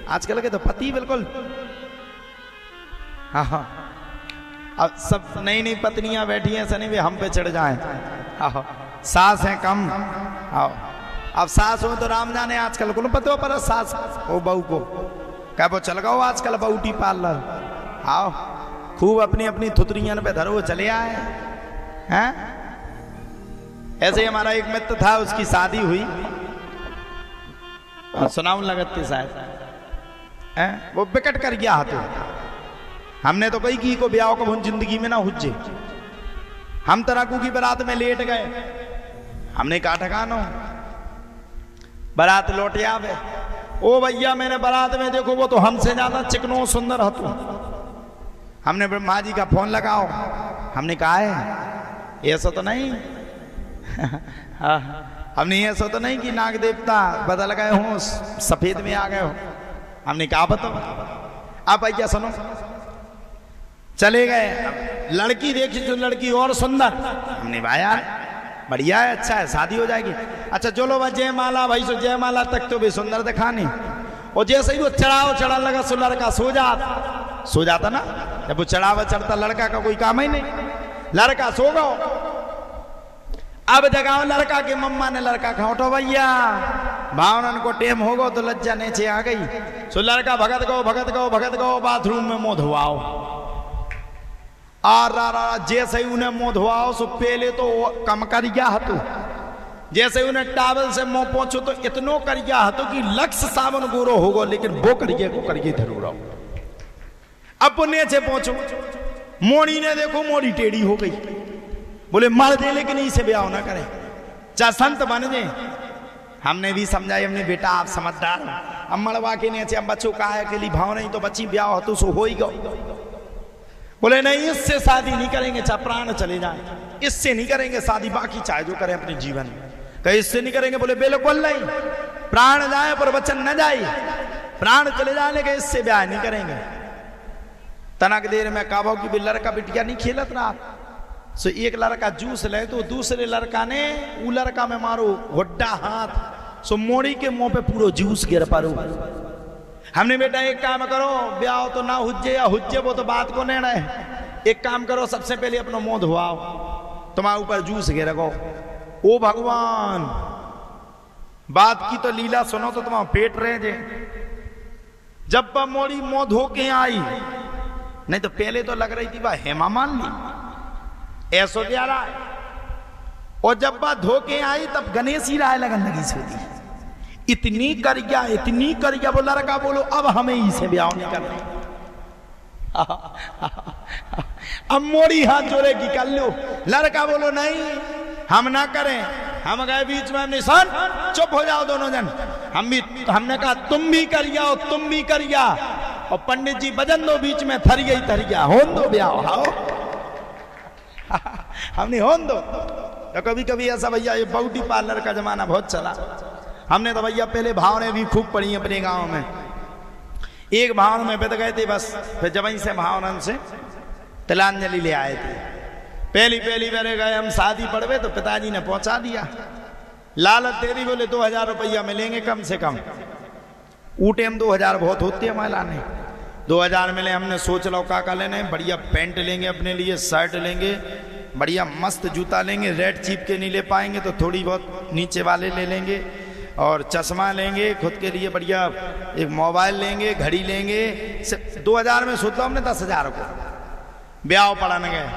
आजकल के तो पति बिल्कुल, हाँ हाँ, अब सब नई नई पत्नियां बैठी हैं सनी भी हम पे चढ़ जाएं। हाँ, सास है कम। आओ, अब सास हो तो राम जाने आजकल को पता पर सास वो बहू को क्या वो चल गओ आजकल ब्यूटी पार्लर। आओ खूब अपनी अपनी थुतरियन पे धरो चले आए हैं। ऐसे ही हमारा एक मित्र था, उसकी शादी हुई, सुनाऊ लगते शायद, वो बिकट कर गया हाथों। हमने तो कही कि को ब्याह को जिंदगी में ना हुज्जे, हम तराकू की बारात में लेट गए। हमने कहा ठकानो बारात लौट आवे। ओ भैया मैंने बारात में देखो वो तो हमसे ज्यादा चिकनो सुंदर हतो। हमने ब्रह्मा जी का फोन लगाओ, हमने कहा है ऐसा तो नहीं हमने ऐसा तो नहीं कि नाग देवता बदल गए हो, सफेद में आ गए हो। हमने कहा बताओ। अब भैया सुनो, चले गए, लड़की देखी जो लड़की और सुंदर। हमने भाई यार बढ़िया है, अच्छा है, शादी हो जाएगी। अच्छा चलो भाई जयमाला, भाई सो जयमाला तक तो भी सुंदर दिखानी। और जैसे ही वो चढ़ाव चढ़ा लगा सो लड़का सो जाता ना। जब वो चढ़ावा चढ़ता लड़का का कोई काम ही नहीं, लड़का सो गो। अब जगाओ लड़का के मम्मा ने लड़का खा उठो भैया, भावनन को टेम हो गो तो लज्जा नीचे आ गई। सो लड़का भगत गो बाथरूम में मुंह धुआओ। जैसे ही उन्हें मुंह धुआओ सो पहले तो कम कर गया हतो, जैसे उन्हें टावल से मुंह पहुंचो तो इतनो कर गया हतो कि लक्ष्य सावन गोरो होगो, लेकिन वो करिए को करिए धरूरा। अब नीचे पहुंचो, मोड़ी ने देखो मोड़ी टेढ़ी हो गई। बोले मर दे लेकिन इसे ब्याह ना करें, चाहे संत बन जाए। हमने भी समझाई, हमने बेटा आप समझदार हो। अब मड़वा के नीचे हम बच्चों का है के लिए भाव नहीं तो बच्ची ब्याह हो तो सो हो ही गो। बोले नहीं इससे शादी नहीं करेंगे, चाहे प्राण चले जाए इससे नहीं करेंगे शादी, बाकी चाहे जो करें अपने जीवन में, कहीं इससे नहीं करेंगे। बोले बिल्कुल नहीं, प्राण जाए पर वचन न जाए, प्राण चले जाने के इससे ब्याह नहीं करेंगे। तनक देर में काबो की भी लड़का बिटिया नहीं खेलत रहा। सो एक लड़का जूस ले तो दूसरे लड़का ने वो लड़का में मारो हुड्डा हाथ, सो मोड़ी के मुंह पे पूरा जूस गिर पारो। हमने बेटा एक काम करो, ब्याह तो ना हुज्जे या हुज्जे वो तो बात को निर्णय है। एक काम करो, सबसे पहले अपना मुंह धुआओ, तुम्हारे ऊपर जूस गिरेगो। ओ भगवान, बात की तो लीला सुनो तो तुम्हारा पेट रह जे। जब मोड़ी मुंह धो के आई, नहीं तो पहले तो लग रही थी वह हेमा मालिनी ऐसो क्या रहा। और जब बात धो के आई तब गणेश ही राय लगन लगी सोती। इतनी कर गया वो लड़का। बोलो अब हमें इसे ब्याह नहीं करना। अब मोड़ी हाथ जोड़ेगी कर लो, लड़का बोलो नहीं हम ना करें। हम गए बीच में, हमने सन चुप हो जाओ दोनों जन। हमने कहा तुम भी करिया और पंडित जी बजन दो बीच में, थरिया होन दो ब्याह। आओ हमने होन दो। तो कभी कभी ऐसा भैया ये ब्यूटी पार्लर का जमाना बहुत चला। हमने तो भैया पहले भावने भी खूब पढ़ी अपने गांव में। एक भावन में बित गए थे बस, फिर जब से भावनन से तिलांजलि ले आए थे। पहली बार गए हम शादी पड़वे तो पिताजी ने पहुंचा दिया। लालच दे दी, बोले 2000 रुपया मिलेंगे कम से कम। ऊटे हम 2000 बहुत होते हैं महिला ने। 2000 मिले। हमने सोच लो का लेने, बढ़िया पैंट लेंगे अपने लिए, शर्ट लेंगे, बढ़िया मस्त जूता लेंगे। रेड चीप के नहीं ले पाएंगे तो थोड़ी बहुत नीचे वाले ले लेंगे, और चश्मा लेंगे खुद के लिए, बढ़िया एक मोबाइल लेंगे, घड़ी लेंगे। 2000 में सोच लो हमने 10,000 को ब्याह पढ़ाने गए।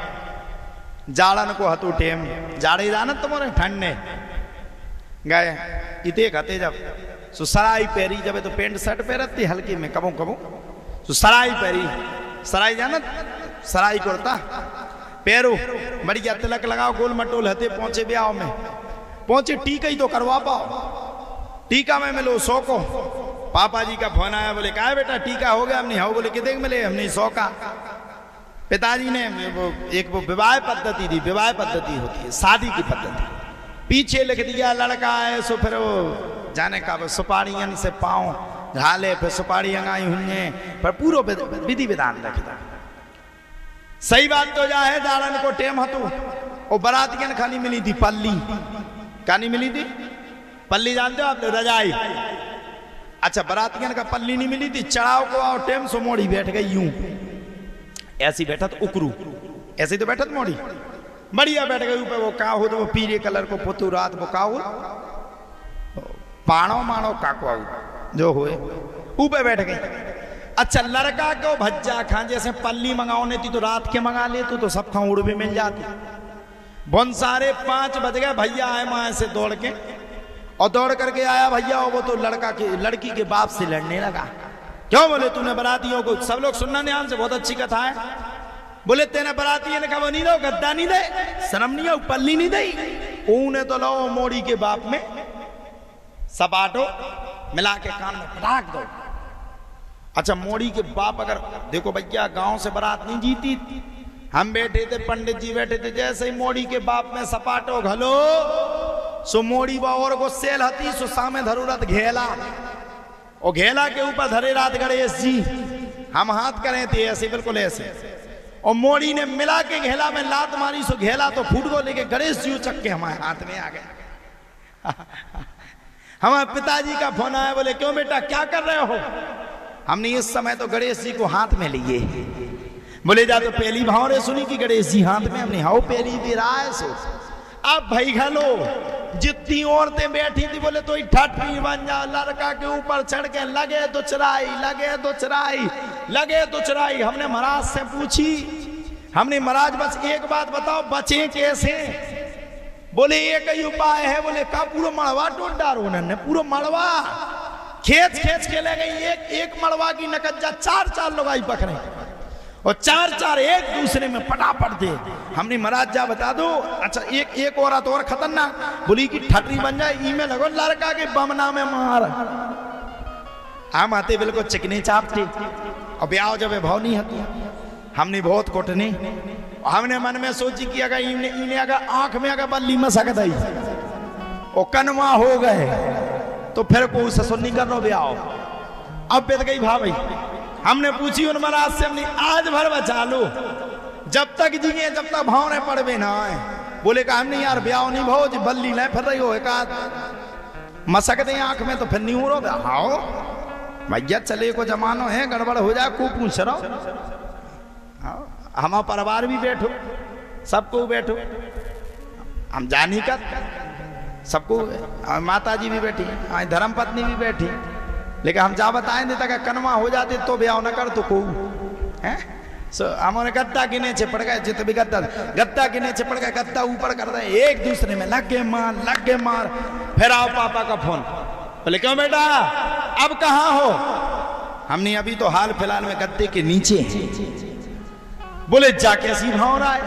जाड़न को हतू टेम जाड़े जाना तुम्हारे ठंडे गए इते खाते जब सो सराई पहरी, जब तो पेंट शर्ट पहनती हल्की में कबू तो सराई पहरी, सराई जाना सराई कुर्ता पैरो, बढ़िया तिलक लगाओ, गोल मटोल हते। पहुंचे ब्याह में, पहुंचे टीका ही तो करवा पाओ। टीका में मिलो 100 को। पापा जी का फोन आया, बोले क्या बेटा टीका हो गया? हमने हाँ। बोले कितने मिले? हमने 100 का। पिताजी ने वो विवाह पद्धति थी, विवाह पद्धति होती है शादी की पद्धति, पीछे लिख दिया लड़का है सो फिर वो जाने का सुपारियन से पाँव झाले, फिर सुपारी अंगाई हुई, पर पूरा विधि विधान रखता। सही बात तो जा है, दाड़न को टेम हतु और बरातियन खाली मिली थी पल्ली। कहानी मिली थी पल्ली, जानते हो आप? रजाई। अच्छा बरातियन का पल्ली नहीं मिली थी, चढ़ाव को आओ टेम सो मोड़ी बैठ गई यूं, ऐसी बैठा तो उकरू, ऐसे तो बैठा तो मोड़ी बढ़िया बैठ गई ऊपर। वो का हो तो वो पीले कलर को पुतू रात वो का हो पाणो माणो काको जो हुए ऊपर बैठ गई। अच्छा लड़का को भज्जा खा जैसे पल्ली मंगाओ नहीं थी तो रात के मंगा ले तो सब खा उड़ भी मिल जाती। बहुत सारे 5 बज गए, भैया आए माए से दौड़ के और दौड़ करके आया भैया, वो तो लड़की के बाप से लड़ने लगा। क्यों? बोले तूने बरातियों को, सब लोग सुनना ध्यान से, बहुत अच्छी कथा है। बोले तेने बराती ने कहा वो नहीं दो, गद्दा नहीं दे, शर्म नहीं हो, पल्ली नहीं दई, ऊने तो लो मोड़ी के बाप में सपाटो मिला के कान में पटाक दो। अच्छा मोड़ी के बाप अगर देखो भैया गांव से बारात नहीं जीती, हम बैठे थे पंडित जी बैठे थे, जैसे ही मोड़ी के बाप में सपाटो घलो सो मोड़ी बा और को सेल हती सो सामे धरूरत घेला, और घेला के ऊपर धरे रात गणेश जी, हम हाथ करे थे ऐसे बिल्कुल ऐसे, और मोड़ी ने मिला के घेला में लात मारी सो घेला तो फूट गो, लेके गणेश जी चक के हमारे हाथ में आ गए। हमारे पिताजी का फोन आया, बोले क्यों बेटा क्या कर रहे हो? हमने इस समय तो गणेश जी को हाथ में लिए। बोले जा तो पहली भावरे सुनी कि गणेश जी हाथ में, हमने हाउ पहली दे रहा है सो। अब भाई घलो जितनी औरतें बैठी थी बोले तो ठट्टी बन जा, लड़का के ऊपर चढ़ के लगे तो चराई, लगे तो चराई, लगे तो चराई। हमने महाराज से पूछी, हमने महाराज बस एक बात बताओ बचे कैसे? बोले एक ही उपाय है। बोले का? पूरा मड़वा टूट डारो उन्होंने, पूरा मड़वा खेच खेच के ले गई, एक मड़वा की नकज्जा 4 लोग आई पकड़े और 4 एक दूसरे में पटापट दे। हमने महाराज जा बता दो। अच्छा एक औरत और खतरनाक, बोली कि ठटरी बन जाए, ई में लगो लड़का के बमना में मार। हम आते बिल्कुल चिकनी चापते और ब्याह जब भाव नहीं हती, हमने बहुत कोटने, हमने मन में सोची कि अगर इन्हें अगर आंख में अगर बल्ली मसक दई और कनवा हो गए तो फिर कोई ससुर नहीं कर लो ब्याह। अब बेद गई भाई, हमने पूछी उन महाराज से, हमने आज भर बचा लो, जब तक जिए जब तक भावने पड़वे ना आए। बोले का हमने यार ब्याह नहीं भाव जी बल्ली ले फिर रही हो, एक मसक दे आंख में तो फिर नहीं हो रहा। आओ भैया चले को जमानो है, गड़बड़ हो जाए को पूछ रहा। हमारा परिवार भी बैठो, सबको बैठो, हम जानी कर सबको, माता जी भी बैठी, धर्म पत्नी भी बैठी, लेकिन हम जा बताएं तक कनवा हो जाते तो ब्याह न कर तो को है। हमारे गद्दा के नीचे पड़ गए, जित भी गद्दा के नीचे पड़ गए, गद्दा ऊपर कर दे, एक दूसरे में लगे मार। फिर आओ पापा का फोन, बोले क्यों बेटा अब कहाँ हो? हमने अभी तो हाल फिलहाल में गद्दे के नीचे। बोले जा कैसी भाव रहा है?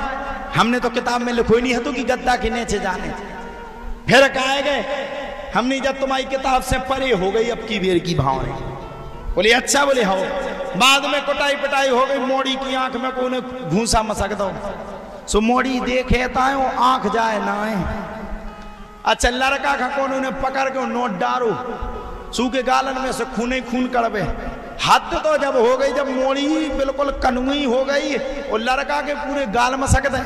हमने तो किताब में लिखो ही नहीं है तो कि गद्दा के नीचे जाने। फिर कहे गए हमने जब तुम्हारी किताब से परे हो गई अब की बेर की भाव है। बोले अच्छा, बोले हो। बाद में कुटाई पिटाई हो गई, मोड़ी की आंख में कोने घूसा मसक दो सो मोड़ी देखे तायो आंख जाए ना है। अच्छा लड़का का कौन उन्हें पकड़ के नोट डारो, सूखे गालन में से खून खून करवे। हद तो जब हो गई, जब मोड़ी बिल्कुल कनवी हो गई और लड़का के पूरे गाल मसक दे।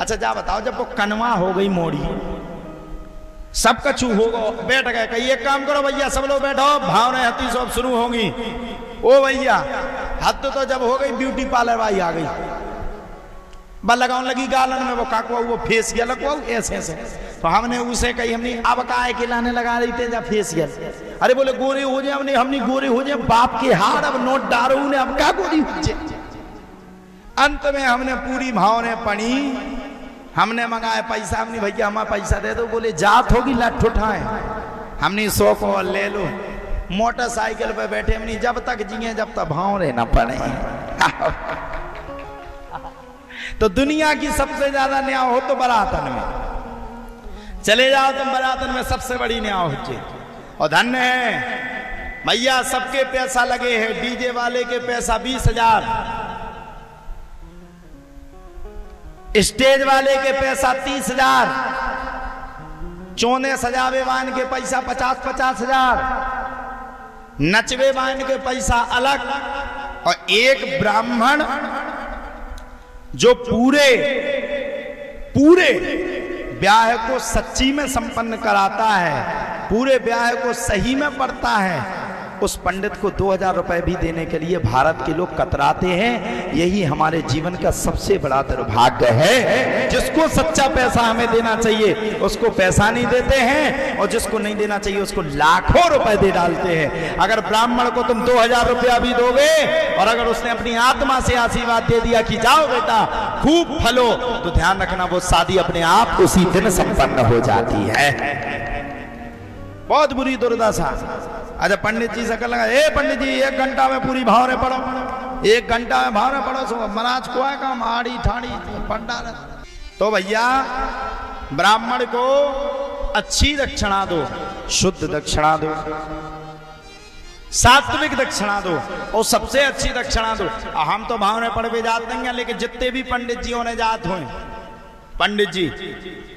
अच्छा जा बताओ, जब वो कनवा हो गई मोड़ी, सब कछु होगा, बैठ गए। कहीं एक काम करो भैया, सब लोग बैठो, भावना हती सब शुरू होंगी। ओ भैया हद तो जब हो गई, ब्यूटी पार्लर वाली आ गई, बल लगाने लगी गालन में, वो काकवा वो फेसियल लगवाऊ ऐसे ऐसे। तो हमने उसे कही, हमने अब काय के लाने लगा रही थे जब फेसियल। अरे बोले गोरे हो जाए, हमने गोरे हो जाए, बाप के हार अब नोट डारो ने, अब क्या गोरी हो जाए। अंत में हमने पूरी भावने पड़ी, हमने मंगाए पैसा, हमने भैया हमारा पैसा दे दो। बोले जात होगी लठ उठाए, हमने 100 को ले लो। मोटरसाइकिल पे बैठे, हमने जब तक जिए जब तक भावरे न पड़े। तो दुनिया की सबसे ज्यादा न्याय हो तो बरातन में चले जाओ, तुम बरातन में सबसे बड़ी न्याय हो। और धन्य है भैया, सबके पैसा लगे हैं। डीजे वाले के पैसा 20,000, स्टेज वाले के पैसा 30,000, चोने सजावे वान के पैसा 50,000, नचवे वान के पैसा अलग। और एक ब्राह्मण जो पूरे ब्याह को सच्ची में संपन्न कराता है, पूरे ब्याह को सही में पढ़ता है, उस पंडित को 2000 रुपए भी देने के लिए भारत के लोग कतराते हैं। यही हमारे जीवन का सबसे बड़ा दुर्भाग्य है। जिसको सच्चा पैसा हमें देना चाहिए उसको पैसा नहीं देते हैं, और जिसको नहीं देना चाहिए उसको लाखों रुपए दे डालते हैं। अगर ब्राह्मण को तुम 2000 रुपया भी दोगे और अगर उसने अपनी आत्मा से आशीर्वाद दे दिया कि जाओ बेटा खूब फलो, तो ध्यान रखना वो शादी अपने आप उसी दिन संपन्न हो जाती है। बहुत बुरी दुर्दशा। अच्छा पंडित जी से कर लगा, ए पंडित जी 1 घंटा में पूरी भावरे पढ़ो, 1 घंटा में भावरे पढ़ो, सो महाराज को है काम आड़ी ठाड़ी पंडा। तो भैया ब्राह्मण को अच्छी दक्षिणा दो, शुद्ध दक्षिणा दो, सात्विक दक्षिणा दो, और सबसे अच्छी दक्षिणा दो। हम तो भावने पढ़ पे जाते हैं, लेकिन जितने भी पंडित जी होने जात हुए, पंडित जी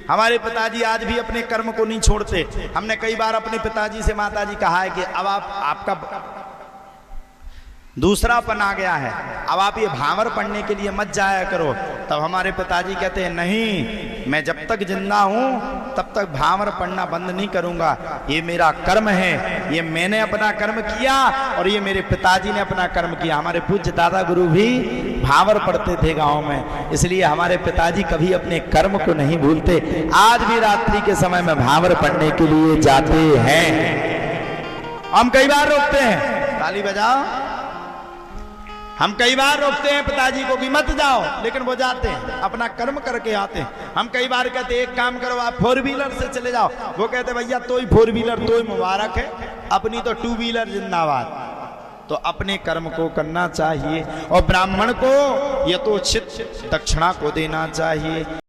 हमारे पिताजी आज भी अपने कर्म को नहीं छोड़ते। हमने कई बार अपने पिताजी से माताजी कहा है कि अब आपका दूसरापन आ गया है, अब आप ये भावर पढ़ने के लिए मत जाया करो। तब हमारे पिताजी कहते हैं नहीं, मैं जब तक जिंदा हूं तब तक भावर पढ़ना बंद नहीं करूंगा। ये मेरा कर्म है, ये मैंने अपना कर्म किया और ये मेरे पिताजी ने अपना कर्म किया। हमारे पूज्य दादा गुरु भी भावर पढ़ते थे गांव में, इसलिए हमारे पिताजी कभी अपने कर्म को नहीं भूलते। आज भी रात्रि के समय में भावर पढ़ने के लिए जाते हैं। हम कई बार रोकते हैं, ताली बजाओ, हम कई बार रोकते हैं पिताजी को कि मत जाओ, लेकिन वो जाते हैं, अपना कर्म करके आते हैं। हम कई बार कहते हैं एक काम करो आप 4 व्हीलर से चले जाओ, वो कहते भैया तो ही 4 व्हीलर तो ही मुबारक है, अपनी तो 2 व्हीलर जिंदाबाद। तो अपने कर्म को करना चाहिए और ब्राह्मण को यथोचित दक्षिणा को देना चाहिए।